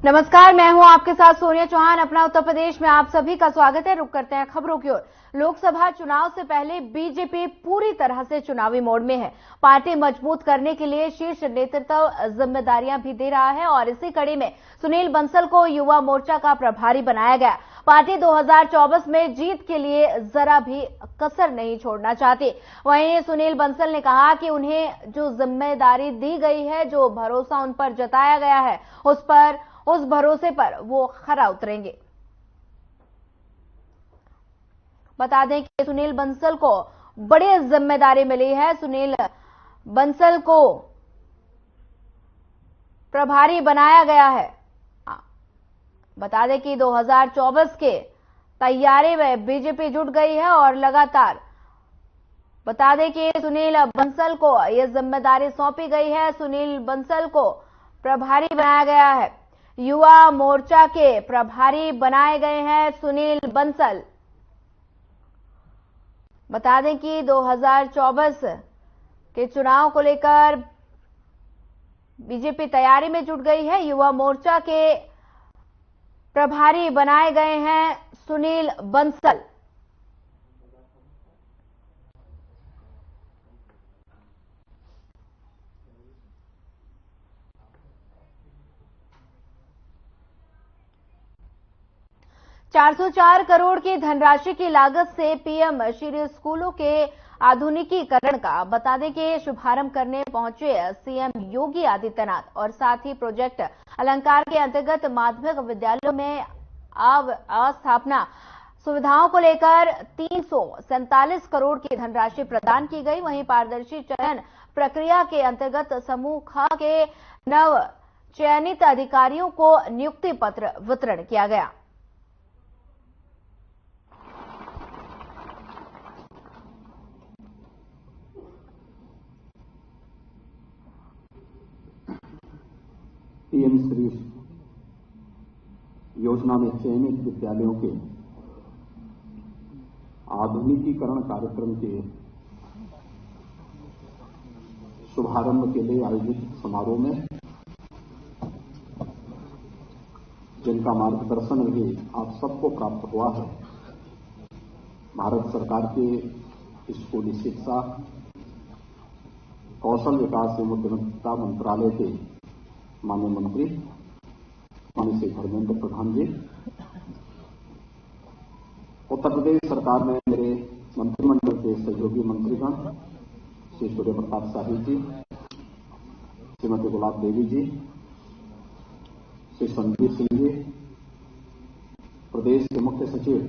नमस्कार, मैं हूं आपके साथ सोनिया चौहान। अपना उत्तर प्रदेश में आप सभी का स्वागत है। रुक करते हैं खबरों की ओर। लोकसभा चुनाव से पहले बीजेपी पूरी तरह से चुनावी मोड में है। पार्टी मजबूत करने के लिए शीर्ष नेतृत्व जिम्मेदारियां भी दे रहा है और इसी कड़ी में सुनील बंसल को युवा मोर्चा का प्रभारी बनाया गया। पार्टी 2024 में जीत के लिए जरा भी कसर नहीं छोड़ना चाहती। वहीं सुनील बंसल ने कहा कि उन्हें जो जिम्मेदारी दी गई है, जो भरोसा उन पर जताया गया है, उस भरोसे पर वो खरा उतरेंगे। बता दें कि सुनील बंसल को बड़ी जिम्मेदारी मिली है। सुनील बंसल को प्रभारी बनाया गया है। बता दें कि 2024 के तैयारी में बीजेपी जुट गई है और लगातार बता दें कि सुनील बंसल को यह जिम्मेदारी सौंपी गई है। सुनील बंसल को प्रभारी बनाया गया है। युवा मोर्चा के प्रभारी बनाए गए हैं सुनील बंसल। बता दें कि 2024 के चुनाव को लेकर बीजेपी तैयारी में जुट गई है। युवा मोर्चा के प्रभारी बनाए गए हैं सुनील बंसल। ₹404 करोड़ की धनराशि की लागत से पीएम श्री स्कूलों के आधुनिकीकरण का बता दें कि शुभारंभ करने पहुंचे सीएम योगी आदित्यनाथ और साथ ही प्रोजेक्ट अलंकार के अंतर्गत माध्यमिक विद्यालयों में अवस्थापना सुविधाओं को लेकर 347 करोड़ की धनराशि प्रदान की गई। वहीं पारदर्शी चयन प्रक्रिया के अंतर्गत समूह ख के नव चयनित अधिकारियों को नियुक्ति पत्र वितरण किया गया। पीएम श्री योजना में चयनित विद्यालयों के आधुनिकीकरण कार्यक्रम के शुभारंभ के लिए आयोजित समारोह में जिनका मार्गदर्शन भी आप सबको प्राप्त हुआ है, भारत सरकार के स्कूली शिक्षा, कौशल विकास एवं उद्यमिता मंत्रालय के माननीय मंत्री माननीय श्री धर्मेंद्र प्रधान जी, उत्तर प्रदेश सरकार में मेरे मंत्रिमंडल के सहयोगी मंत्रीगण श्री सूर्य प्रताप शाही जी, श्रीमती गुलाब देवी जी, श्री संदीप सिंह जी, प्रदेश के मुख्य सचिव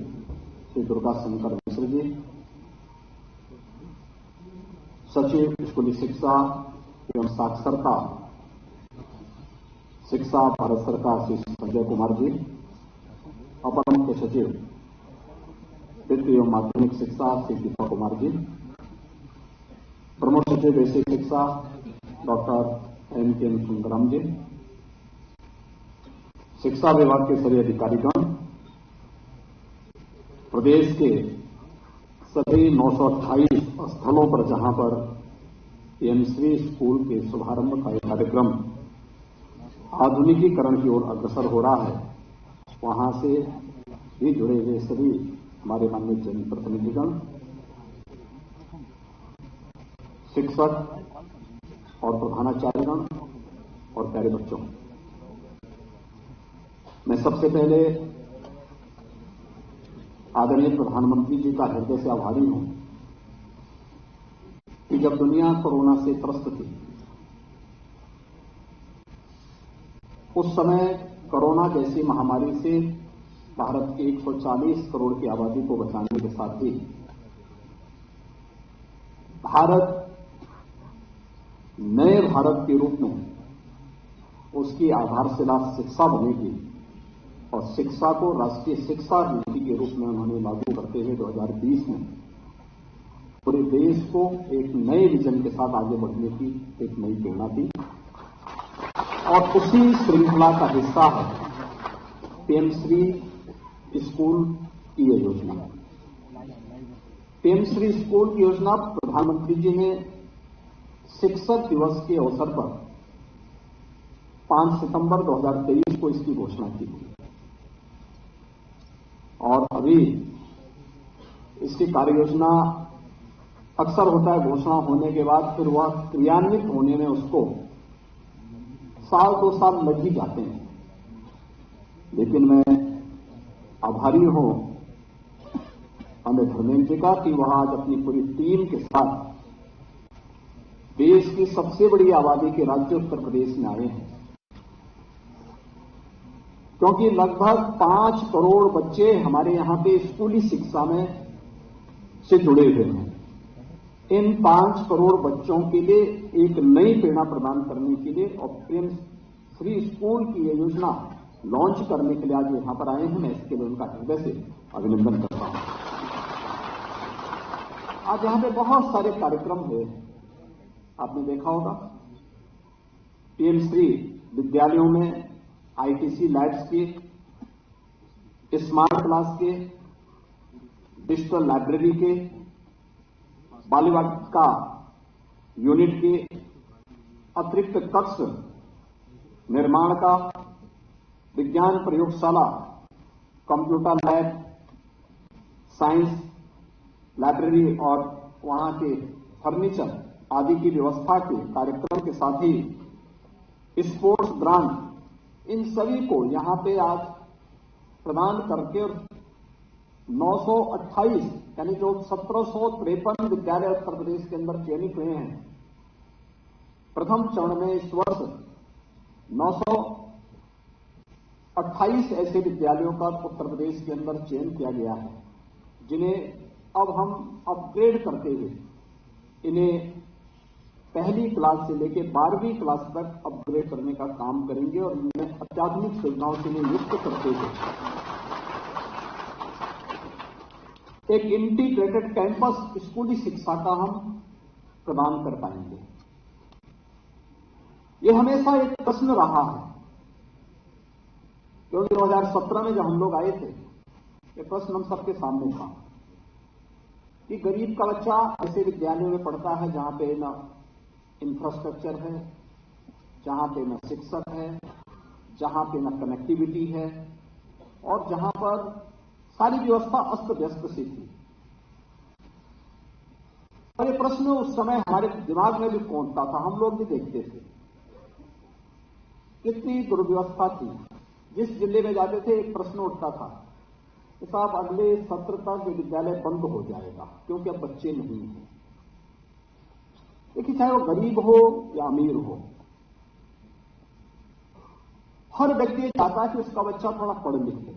श्री दुर्गा शंकर मिश्र जी, सचिव स्कूली शिक्षा एवं साक्षरता शिक्षा भारत सरकार श्री संजय कुमार जी, अपर मुख्य सचिव वित्त एवं माध्यमिक शिक्षा श्री दीपक कुमार जी, प्रमुख सचिव बेसिक शिक्षा डॉक्टर एम सुंदरम जी, शिक्षा विभाग के सभी अधिकारीगण, प्रदेश के सभी 928 स्थलों पर जहां पर पीएमश्री स्कूल के शुभारंभ का कार्यक्रम आधुनिकीकरण की ओर अग्रसर हो रहा है, वहां से भी जुड़े हुए सभी हमारे माननीय जनप्रतिनिधिगण, शिक्षक और प्रधानाचार्यगण और प्यारे बच्चों, मैं सबसे पहले आदरणीय प्रधानमंत्री जी का हृदय से आभारी हूं कि जब दुनिया कोरोना से त्रस्त थी, उस समय कोरोना जैसी महामारी से भारत की 140 करोड़ की आबादी को बचाने के साथ ही भारत नए भारत के रूप में उसकी आधारशिला शिक्षा बनेगी और शिक्षा को राष्ट्रीय शिक्षा नीति के रूप में उन्होंने लागू करते हुए 2020 में पूरे देश को एक नए विजन के साथ आगे बढ़ने की एक नई प्रेरणा दी और उसी श्रृंखला का हिस्सा है पीएमश्री स्कूल की यह योजना। पीएमश्री स्कूल की योजना प्रधानमंत्री जी ने शिक्षक दिवस के अवसर पर 5 सितंबर 2023 को इसकी घोषणा की थी और अभी इसकी कार्ययोजना अक्सर होता है घोषणा होने के बाद फिर वह क्रियान्वित होने में उसको 1-2 साल लग ही जाते हैं। लेकिन मैं आभारी हूं अमित धर्मेंद्र जी का कि वह आज अपनी पूरी टीम के साथ देश की सबसे बड़ी आबादी के राज्य उत्तर प्रदेश में आए हैं, क्योंकि लगभग 5 करोड़ बच्चे हमारे यहां पे स्कूली शिक्षा में से जुड़े हुए हैं। इन 5 करोड़ बच्चों के लिए एक नई प्रेरणा प्रदान करने के लिए और प्रेम श्री स्कूल की यह योजना लॉन्च करने के लिए आज यहां पर आए हैं। मैं इसके लिए उनका हृदय से अभिनंदन करता हूं। आज यहां पे बहुत सारे कार्यक्रम हुए, आपने देखा होगा पीएम श्री विद्यालयों में आईटीसी लैब्स के, स्मार्ट क्लास के, डिजिटल लाइब्रेरी के, बालिका का यूनिट के, अतिरिक्त कक्ष निर्माण का, विज्ञान प्रयोगशाला, कंप्यूटर लैब, साइंस लाइब्रेरी और वहां के फर्नीचर आदि की व्यवस्था के कार्यक्रम के साथ ही स्पोर्ट्स ब्रांड, इन सभी को यहां पे आज प्रदान करके 928 यानी जो 1753 विद्यालय उत्तर प्रदेश के अंदर चयनित हुए हैं, प्रथम चरण में इस वर्ष 928 ऐसे विद्यालयों का उत्तर प्रदेश के अंदर चयन किया गया है, जिन्हें अब हम अपग्रेड करते हुए इन्हें पहली क्लास से लेकर 12वीं क्लास तक अपग्रेड करने का काम करेंगे और इन्हें अत्याधुनिक सुविधाओं से युक्त करते हुए एक इंटीग्रेटेड कैंपस स्कूली शिक्षा का हम प्रदान कर पाएंगे। यह हमेशा एक प्रश्न रहा है, क्योंकि 2017 में जब हम लोग आए थे, यह प्रश्न हम सबके सामने था कि गरीब का बच्चा ऐसे विद्यालयों में पढ़ता है जहां पे न इंफ्रास्ट्रक्चर है, जहां पे न शिक्षक है, जहां पे न कनेक्टिविटी है और जहां पर सारी व्यवस्था अस्त व्यस्त सी थी। और ये प्रश्न उस समय हमारे दिमाग में भी पहुंचता था, हम लोग भी देखते थे कितनी दुर्व्यवस्था थी। जिस जिले में जाते थे एक प्रश्न उठता था कि साहब अगले सत्र तक ये विद्यालय बंद हो जाएगा क्योंकि अब बच्चे नहीं हैं। देखिए, चाहे वो गरीब हो या अमीर हो, हर व्यक्ति चाहता है कि उसका बच्चा थोड़ा पढ़ लिख ले,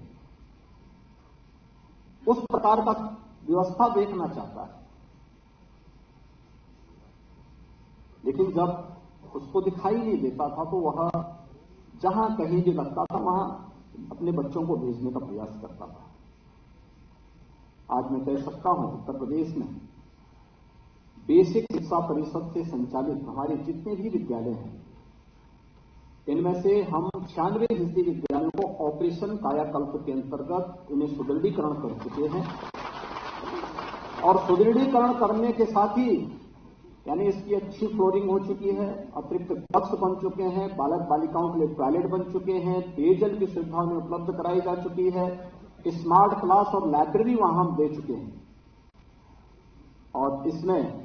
उस प्रकार का व्यवस्था देखना चाहता है। लेकिन जब उसको दिखाई नहीं देता था तो वह जहां कहीं भी लगता था वहां अपने बच्चों को भेजने का प्रयास करता था। आज मैं कह सकता हूं उत्तर प्रदेश में बेसिक शिक्षा परिषद से संचालित हमारे जितने भी विद्यालय हैं, इनमें से हम 96% विद्यालयों को ऑपरेशन कायाकल्प के अंतर्गत इन्हें सुदृढ़ीकरण कर चुके हैं। और सुदृढ़ीकरण करने के साथ ही यानी इसकी अच्छी फ्लोरिंग हो चुकी है, अतिरिक्त कक्ष बन चुके हैं, बालक बालिकाओं के लिए टॉयलेट बन चुके हैं, पेयजल की सुविधा उन्हें उपलब्ध कराई जा चुकी है, स्मार्ट क्लास और लाइब्रेरी वहां हम दे चुके हैं। और इसमें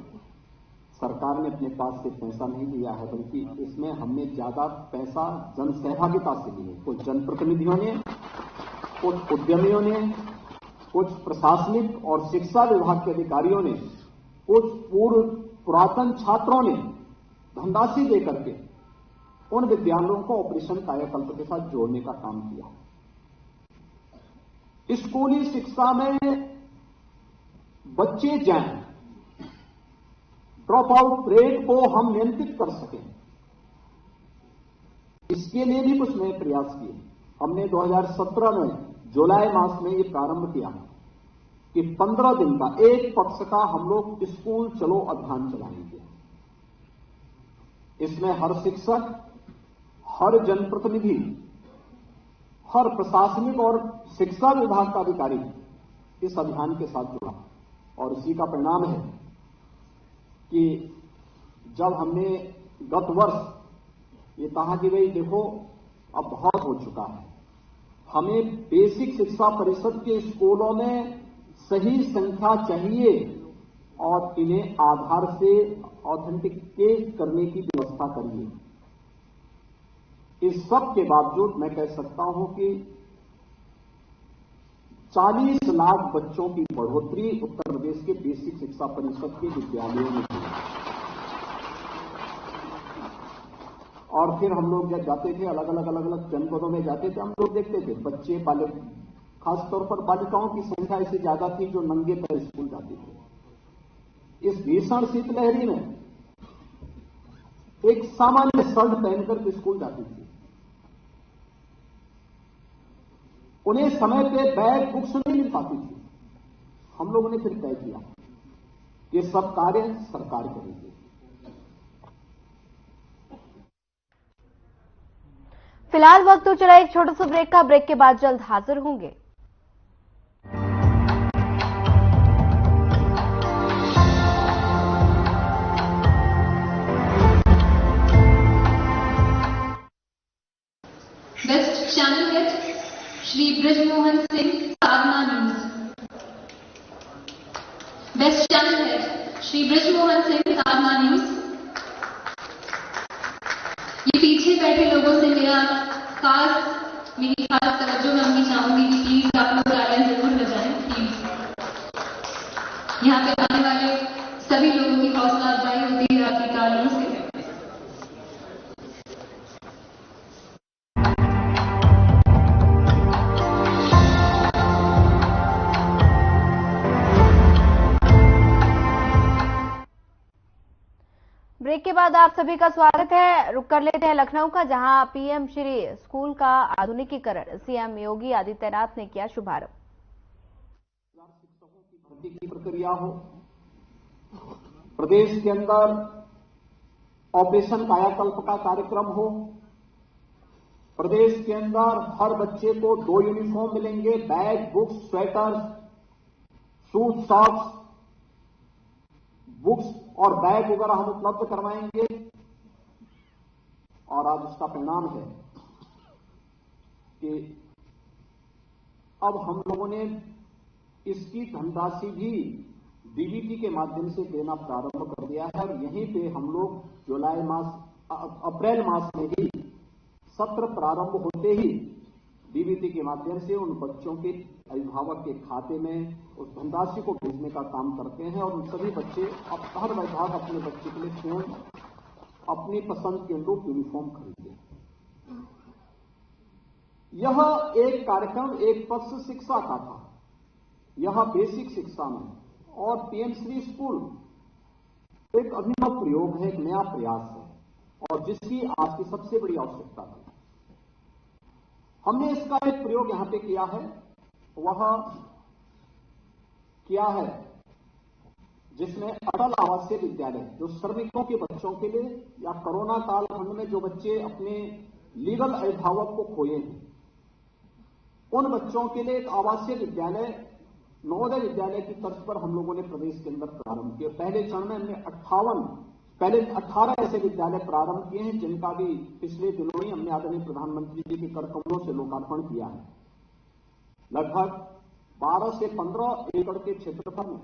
सरकार ने अपने पास से पैसा नहीं दिया है, बल्कि इसमें हमने ज्यादा पैसा जन सहभागिता से लिए। कुछ जनप्रतिनिधियों ने, कुछ उद्यमियों ने, कुछ प्रशासनिक और शिक्षा विभाग के अधिकारियों ने, कुछ पुरातन छात्रों ने धनराशि देकर के उन विद्यालयों को ऑपरेशन कायाकल्प के साथ जोड़ने का काम किया। स्कूली शिक्षा में बच्चे जाएं, ड्रॉप आउट रेट को हम नियंत्रित कर सकें, इसके लिए भी कुछ नए प्रयास किए। हमने 2017 में जुलाई मास में ये प्रारंभ किया कि 15 दिन का एक पक्ष का हम लोग स्कूल चलो अभियान चलाएंगे। इसमें हर शिक्षक, हर जनप्रतिनिधि, हर प्रशासनिक और शिक्षा विभाग का अधिकारी इस अभियान के साथ जुड़ा। और इसी का परिणाम है कि जब हमने गत वर्ष ये कहा कि भाई देखो अब बहुत हो चुका है, हमें बेसिक शिक्षा परिषद के स्कूलों में सही संख्या चाहिए और इन्हें आधार से ऑथेंटिकेट करने की व्यवस्था करिए। इस सब के बावजूद मैं कह सकता हूं कि 40 लाख बच्चों की बढ़ोतरी उत्तर प्रदेश के बेसिक शिक्षा परिषद के विद्यालयों में हुई। और फिर हम लोग जब जाते थे अलग अलग जनपदों में जाते थे, हम लोग देखते थे बच्चे बालिक, खासतौर पर बालिकाओं की संख्या इससे ज्यादा थी जो नंगे पैर स्कूल जाती थी। इस भीषण शीतलहरी में एक सामान्य शर्ट पहनकर स्कूल जाती थी। उन्हें समय पे बैग बुक्स नहीं मिल पाती थी। हम लोगों ने फिर तय किया ये सब कार्य सरकार करेगी। फिलहाल वक्त तो चला एक छोटे से ब्रेक का। ब्रेक के बाद जल्द हाजिर होंगे। West channel head Shri Brajmohan Singh, Sadhna news. West channel head Shri Brajmohan Singh, Sadhna news. ये पीछे बैठे लोगों से मेरी खास तवज्जो मांगनी चाहूंगी कि प्लीज आप लोग तालियां जरूर बजाएं प्लीज। यहाँ पे आने वाले सभी लोगों की हौसला अफजाई होती है आपकी तालियों से। ब्रेक के बाद आप सभी का स्वागत है। रुक कर लेते हैं लखनऊ का, जहां पीएम श्री स्कूल का आधुनिकीकरण सीएम योगी आदित्यनाथ ने किया शुभारंभ। शिक्षकों की भर्ती की प्रक्रिया हो, प्रदेश के अंदर ऑपरेशन कायाकल्प का कार्यक्रम हो, प्रदेश के अंदर हर बच्चे को 2 यूनिफॉर्म मिलेंगे, bag, books, sweater, shoes, socks, books और बैग वगैरह हम उपलब्ध करवाएंगे। और आज उसका परिणाम है कि अब हम लोगों ने इसकी धनराशि भी डीबीटी के माध्यम से देना प्रारंभ कर दिया है। और यहीं पे हम लोग अप्रैल मास में ही सत्र प्रारंभ होते ही डीबीटी के माध्यम से उन बच्चों के अभिभावक के खाते में उस धनराशि को भेजने का काम करते हैं। और उन सभी बच्चे, अब हर अभिभावक अपने बच्चे के लिए स्वयं अपनी पसंद के अनुरूप यूनिफॉर्म खरीदे। यह एक कार्यक्रम एक पक्ष शिक्षा का था, यह बेसिक शिक्षा में, और पीएम श्री स्कूल एक अभिनव प्रयोग है, एक नया प्रयास है, और जिसकी आज की सबसे बड़ी आवश्यकता थी। हमने इसका एक प्रयोग यहां पे किया है, वह किया है जिसमें अटल आवासीय विद्यालय, जो श्रमिकों के बच्चों के लिए या कोरोना कालखंड में जो बच्चे अपने लीगल अभिभावक को खोए हैं, उन बच्चों के लिए एक आवासीय विद्यालय, नवोदय विद्यालय की तर्ज पर हम लोगों ने प्रदेश के अंदर प्रारंभ किया। पहले चरण में हमने 18 ऐसे विद्यालय प्रारंभ किए हैं, जिनका भी पिछले दिनों ही हमने आदरणीय प्रधानमंत्री जी के कर कमलों से लोकार्पण किया है। लगभग 12 से 15 एकड़ के क्षेत्रफल में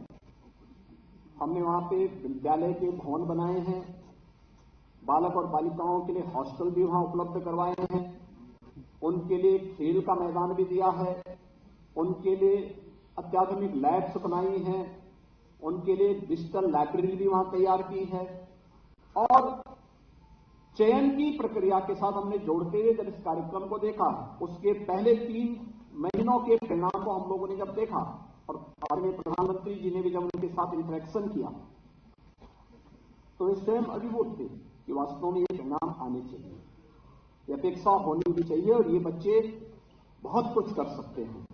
हमने वहां पे विद्यालय के भवन बनाए हैं, बालक और बालिकाओं के लिए हॉस्टल भी वहां उपलब्ध करवाए हैं, उनके लिए खेल का मैदान भी दिया है, उनके लिए अत्याधुनिक लैब्स बनाई हैं, उनके लिए डिजिटल लाइब्रेरी भी वहां तैयार की है। और चयन की प्रक्रिया के साथ हमने जोड़ते हुए जब इस कार्यक्रम को देखा, उसके पहले 3 महीनों के परिणाम को हम लोगों ने जब देखा, और आदरणीय प्रधानमंत्री जी ने भी जब उनके साथ इंटरेक्शन किया, तो वे स्वयं अभिभूत थे कि वास्तव में ये परिणाम आने चाहिए, ये अपेक्षा होनी भी चाहिए, और ये बच्चे बहुत कुछ कर सकते हैं।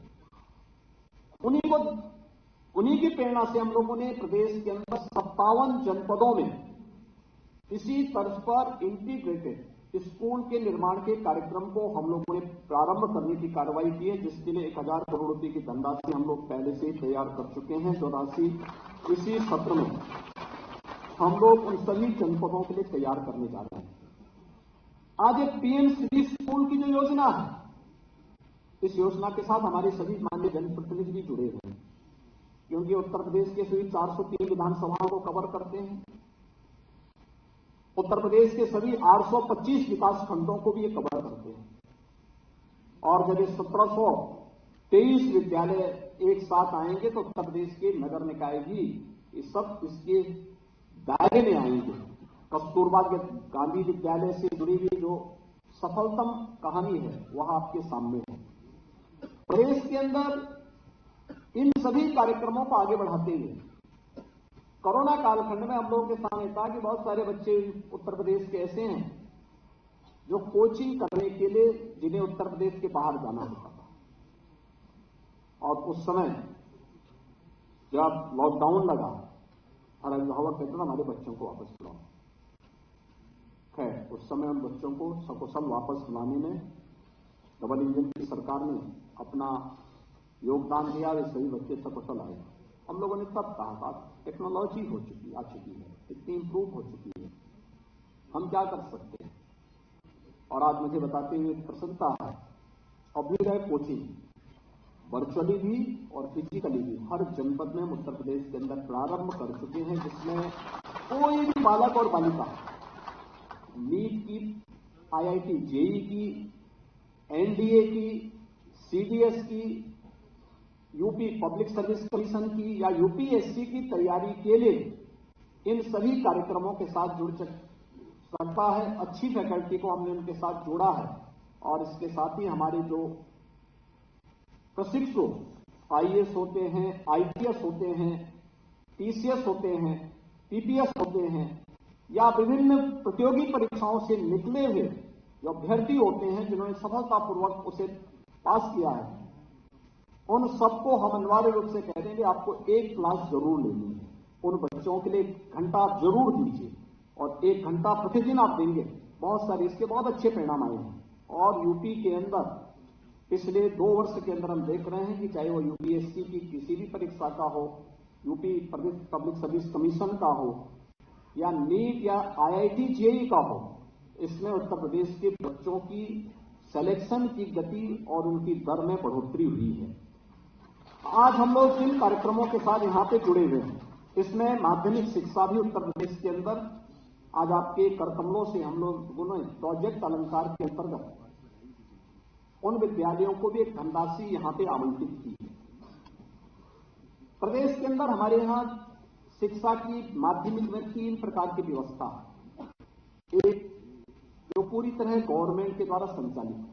उन्हीं की प्रेरणा से हम लोगों ने प्रदेश के अंदर 57 जनपदों में इसी तर्ज पर इंटीग्रेटेड स्कूल के निर्माण के कार्यक्रम को हम लोगों ने प्रारंभ करने की कार्रवाई की है, जिसके लिए 1000 करोड़ रुपए की धनराशि हम लोग पहले से ही तैयार कर चुके हैं। जो राशि इसी सत्र में हम लोग उन सभी जनपदों के लिए तैयार करने जा रहे हैं। आज एक पीएम श्री स्कूल की जो योजना है, इस योजना के साथ हमारे सभी माननीय जनप्रतिनिधि भी जुड़े हुए हैं, क्योंकि उत्तर प्रदेश के सभी 403 विधानसभाओं को कवर करते हैं। उत्तर प्रदेश के सभी 825 विकास खंडों को भी ये कवर करते हैं। और जब ये 1723 विद्यालय एक साथ आएंगे तो उत्तर प्रदेश के नगर निकाय भी ये सब इसके दायरे में आएंगे। कस्तूरबा गांधी विद्यालय से जुड़ी हुई जो सफलतम कहानी है वह आपके सामने है। प्रदेश के अंदर इन सभी कार्यक्रमों को आगे बढ़ाते हुए कोरोना कालखंड में हम लोगों के सामने था कि बहुत सारे बच्चे उत्तर प्रदेश के ऐसे हैं जो कोचिंग करने के लिए जिन्हें उत्तर प्रदेश के बाहर जाना होता था, और उस समय जब लॉकडाउन लगा हर अभिभावक कहते थे हमारे बच्चों को वापस बुलाओ। खैर उस समय उन बच्चों को सकुशल वापस बुलाने में डबल इंजन की सरकार ने अपना योगदान दिया। वे सभी बच्चे सकुशल आए। हम लोगों ने तब कहा था टेक्नोलॉजी आ चुकी है, इतनी इंप्रूव हो चुकी है, हम क्या कर सकते हैं। और आज मुझे बताते हुए प्रसन्नता है, अभ्युदय कोचिंग वर्चुअली भी और फिजिकली भी हर जनपद में उत्तर प्रदेश के अंदर प्रारंभ कर चुके हैं, जिसमें कोई भी बालक और बालिका नीट की, आईआईटी जेईई की, एनडीए की, सीडीएस की, यूपी पब्लिक सर्विस कमीशन की या यूपीएससी की तैयारी के लिए इन सभी कार्यक्रमों के साथ जुड़ सकता है। अच्छी फैकल्टी को हमने उनके साथ जोड़ा है और इसके साथ ही हमारे जो प्रशिक्षु आईएएस होते हैं, आईपीएस होते हैं, टीसीएस होते हैं, पीपीएस होते हैं या विभिन्न प्रतियोगी परीक्षाओं से निकले हुए जो अभ्यर्थी होते हैं जिन्होंने सफलतापूर्वक उसे पास किया है, उन सबको हम अनिवार्य रूप से कहते हैं कि आपको एक क्लास जरूर लेनी है। उन बच्चों के लिए 1 घंटा जरूर दीजिए और 1 घंटा प्रतिदिन आप देंगे। बहुत सारे इसके बहुत अच्छे परिणाम आए हैं। और यूपी के अंदर पिछले 2 वर्ष के अंदर हम देख रहे हैं कि चाहे वो यूपीएससी की किसी भी परीक्षा का हो, यूपी पब्लिक सर्विस कमीशन का हो या नीट या आईआईटी जेईई का हो, इसमें उत्तर प्रदेश के बच्चों की सिलेक्शन की गति और उनकी दर में बढ़ोतरी हुई है। आज हम लोग इन कार्यक्रमों के साथ यहां पे जुड़े हुए हैं। इसमें माध्यमिक शिक्षा भी उत्तर प्रदेश के अंदर आज आपके करकमलों से हम लोगों ने प्रोजेक्ट अलंकार के अंतर्गत उन विद्यालयों को भी एक धनराशि यहां पे आवंटित की है। प्रदेश के अंदर हमारे यहां शिक्षा की माध्यमिक में 3 प्रकार की व्यवस्था है। एक जो पूरी तरह गवर्नमेंट के द्वारा संचालित है,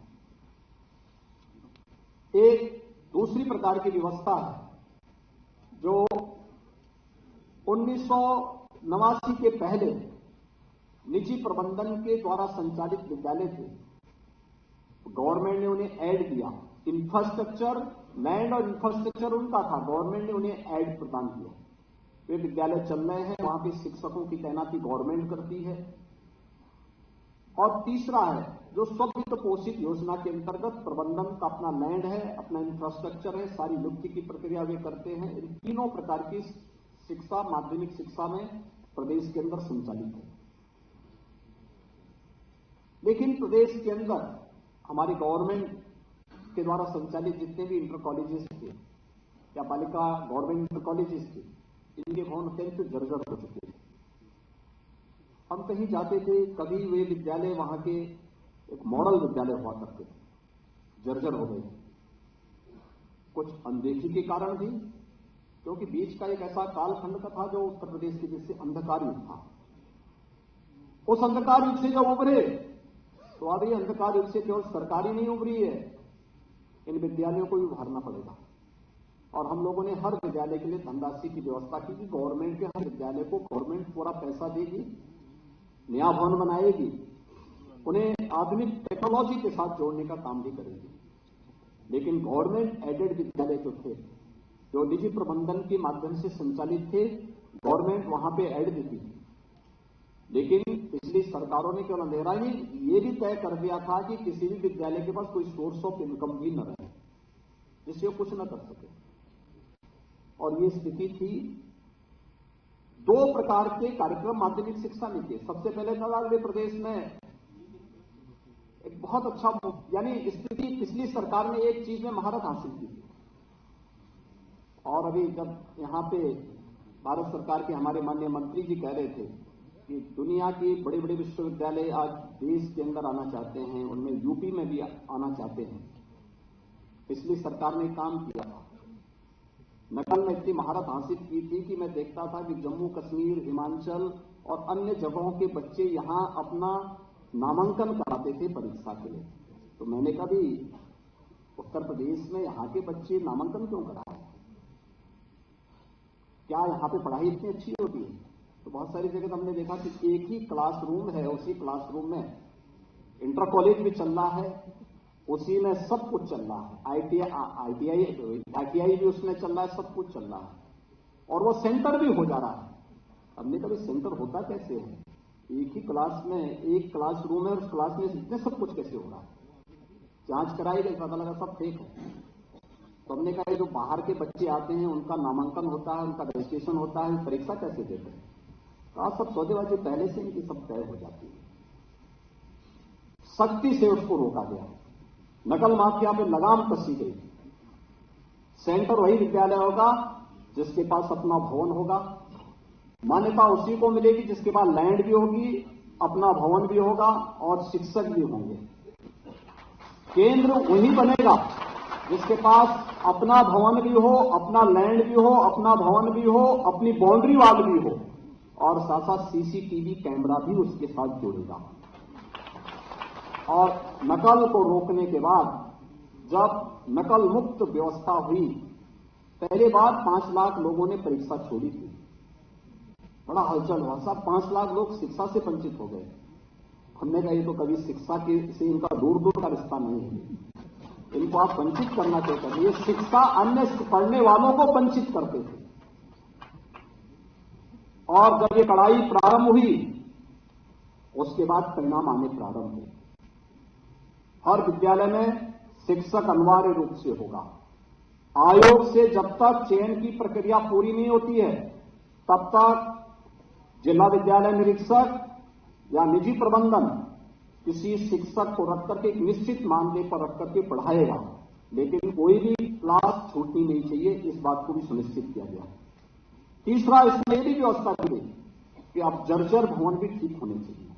एक दूसरी प्रकार की व्यवस्था है जो 1989 के पहले निजी प्रबंधन के द्वारा संचालित विद्यालय थे। गवर्नमेंट ने उन्हें ऐड किया, इंफ्रास्ट्रक्चर, लैंड और इंफ्रास्ट्रक्चर उनका था, गवर्नमेंट ने उन्हें ऐड प्रदान किया। वे विद्यालय चल रहे हैं, वहां पे शिक्षकों की तैनाती गवर्नमेंट करती है। और तीसरा है जो स्ववित्त पोषित योजना के अंतर्गत प्रबंधन का अपना लैंड है, अपना इंफ्रास्ट्रक्चर है, सारी नियुक्ति की प्रक्रिया वे करते हैं। इन तीनों प्रकार की शिक्षा माध्यमिक शिक्षा में प्रदेश के अंदर संचालित है। लेकिन प्रदेश के अंदर हमारी गवर्नमेंट के द्वारा संचालित जितने भी इंटर कॉलेजेस थे या बालिका गवर्नमेंट इंटर कॉलेजेस थे, इनके भवन अत्यंत जर्जर हो चुके थे। हम कहीं जाते थे, कभी वे विद्यालय वहां के एक मॉडल विद्यालय हुआ करते थे, जर्जर हो गए। कुछ अनदेखी के कारण भी, क्योंकि बीच का एक ऐसा कालखंड का था जो उत्तर प्रदेश के जैसे अंधकार युग था। उस अंधकार युग से जब उभरे तो अब ये अंधकार युग से केवल सरकारी नहीं उभरी है, इन विद्यालयों को भी उभारना पड़ेगा। और हम लोगों ने हर विद्यालय के लिए धनराशि की व्यवस्था की कि गवर्नमेंट के हर विद्यालय को गवर्नमेंट पूरा पैसा देगी, नया भवन बनाएगी, उन्हें आधुनिक टेक्नोलॉजी के साथ जोड़ने का काम भी करेगी। लेकिन गवर्नमेंट एडेड विद्यालय जो थे, जो निजी प्रबंधन के माध्यम से संचालित थे, गवर्नमेंट वहां पे ऐड देती थी। लेकिन पिछली सरकारों ने केवल अंधेरा ही ये भी तय कर दिया था कि किसी भी विद्यालय के पास कोई सोर्स ऑफ इनकम भी न रहे, जिससे वो कुछ न कर सके। और ये स्थिति थी। 2 प्रकार के कार्यक्रम माध्यमिक शिक्षा में थे। सबसे पहले था अगले प्रदेश में एक बहुत अच्छा, यानी स्थिति पिछली सरकार ने एक चीज में महारत हासिल की थी। और अभी जब यहां पे भारत सरकार के हमारे माननीय मंत्री जी कह रहे थे कि दुनिया के बड़े बड़े विश्वविद्यालय आज देश के अंदर आना चाहते हैं, उनमें यूपी में भी आना चाहते हैं, पिछली सरकार ने काम किया था। नकल में इतनी महारत हासिल की थी कि मैं देखता था कि जम्मू कश्मीर, हिमाचल और अन्य जगहों के बच्चे यहां अपना नामांकन कराते थे परीक्षा के लिए। तो मैंने कभी उत्तर प्रदेश में यहां के बच्चे नामांकन क्यों कराए? क्या यहां पे पढ़ाई इतनी अच्छी होती है? तो बहुत सारी जगह हमने देखा कि एक ही क्लासरूम है, उसी क्लासरूम में इंटर कॉलेज भी चल रहा है, उसी में सब कुछ चल रहा है, ITI भी उसमें चल रहा है, सब कुछ चल रहा है, और वो सेंटर भी हो जा रहा है। हमने कभी सेंटर होता कैसे है? एक ही क्लास में एक क्लासरूम है और उस क्लास में इतने सब कुछ कैसे हो रहा है? जांच कराई गई, पता लगा सब फेक है। तो हमने कहा जो बाहर के बच्चे आते हैं उनका नामांकन होता है, उनका रजिस्ट्रेशन होता है, परीक्षा कैसे देते हैं? तो सब सौदेबाजी पहले से इनकी सब तय हो जाती है। सख्ती से उसको रोका गया, नकल माफिया पे लगाम कसी गई। सेंटर वही विद्यालय होगा जिसके पास अपना भवन होगा, मान्यता उसी को मिलेगी जिसके पास लैंड भी होगी, अपना भवन भी होगा और शिक्षक भी होंगे। केंद्र वही बनेगा जिसके पास अपना भवन भी हो, अपना लैंड भी हो, अपना भवन भी हो, अपनी बाउंड्री वाल भी हो, और साथ साथ CCTV कैमरा भी उसके साथ जुड़ेगा। और नकल को रोकने के बाद जब नकल मुक्त व्यवस्था हुई, पहले बार 5 लाख लोगों ने परीक्षा छोड़ी थी, बड़ा हलचल हुआ, सब 5 लाख लोग शिक्षा से वंचित हो गए। हमने कहा ये तो कभी शिक्षा से इनका दूर दूर का रिश्ता नहीं है, इनको आप वंचित करना चाहते हैं। ये शिक्षा अन्य पढ़ने वालों को वंचित करते थे। और जब ये कड़ाई प्रारंभ हुई उसके बाद परिणाम आने प्रारंभ हुए। हर विद्यालय में शिक्षक अनिवार्य रूप से होगा। आयोग से जब तक चयन की प्रक्रिया पूरी नहीं होती है तब तक जिला विद्यालय निरीक्षक या निजी प्रबंधन किसी शिक्षक को रख करके एक निश्चित मानदेय पर रख करके पढ़ाएगा, लेकिन कोई भी क्लास छूटनी नहीं चाहिए, इस बात को भी सुनिश्चित किया गया। तीसरा, इसमें यह भी व्यवस्था की गई कि अब जर्जर भवन भी ठीक होने चाहिए,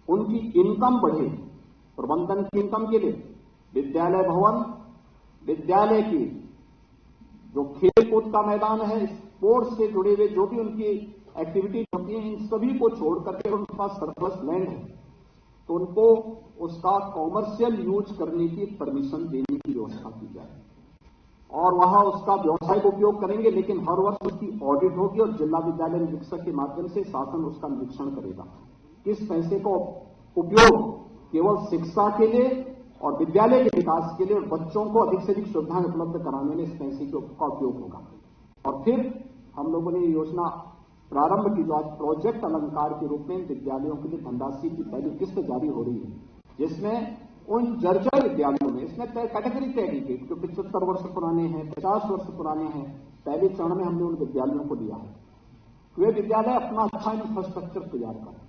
उनकी इनकम बढ़े। प्रबंधन की इनकम के लिए विद्यालय भवन, विद्यालय की जो खेल कूद का मैदान है, स्पोर्ट्स से जुड़े हुए जो भी उनकी एक्टिविटीज होती हैं, इन सभी को छोड़ करके उनके पास सरप्लस लैंड है तो उनको उसका कॉमर्शियल यूज करने की परमिशन देने की व्यवस्था की जाए और वहां उसका व्यावसायिक उपयोग करेंगे, लेकिन हर वर्ष उसकी ऑडिट होगी और जिला विद्यालय निरीक्षक के माध्यम से शासन उसका निरीक्षण करेगा। किस पैसे का उपयोग केवल शिक्षा के लिए और विद्यालय के विकास के लिए और बच्चों को अधिक से अधिक सुविधाएं उपलब्ध कराने में इस पैसे का उपयोग होगा। और फिर हम लोगों ने ये योजना प्रारंभ की जो आज प्रोजेक्ट अलंकार के रूप में विद्यालयों के लिए धनराशि की पहली किस्त जारी हो रही है, जिसमें उन जर्जर विद्यालयों में इसमें कैटेगरी तय की गई जो 75 वर्ष पुराने हैं, 50 वर्ष पुराने हैं, पहले चरण में हमने उन विद्यालयों को दिया है। वे विद्यालय अपना अच्छा इंफ्रास्ट्रक्चर तैयार करें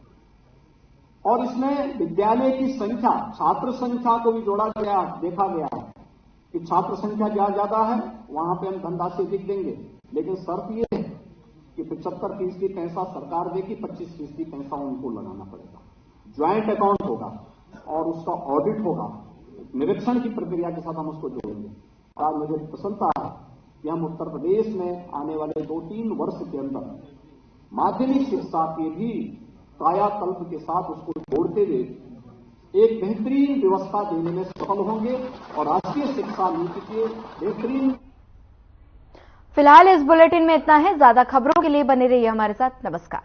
और इसमें विद्यालय की संख्या, छात्र संख्या को भी जोड़ा गया। देखा गया है कि छात्र संख्या जहां ज्यादा है वहां पे हम धनराशि अधिक देंगे, लेकिन शर्त यह है कि 75% पैसा सरकार देगी, 25% पैसा उनको लगाना पड़ेगा। ज्वाइंट अकाउंट होगा और उसका ऑडिट होगा, निरीक्षण की प्रक्रिया के साथ हम उसको जोड़ेंगे। आज मुझे प्रसन्नता है कि हम उत्तर प्रदेश में आने वाले 2-3 वर्ष के अंदर माध्यमिक शिक्षा के भी कायाकल्प के साथ उसको जोड़ते हुए एक बेहतरीन व्यवस्था देने में सफल होंगे और राष्ट्रीय शिक्षा नीति के बेहतरीन। फिलहाल इस बुलेटिन में इतना है। ज्यादा खबरों के लिए बने रहिए हमारे साथ। नमस्कार।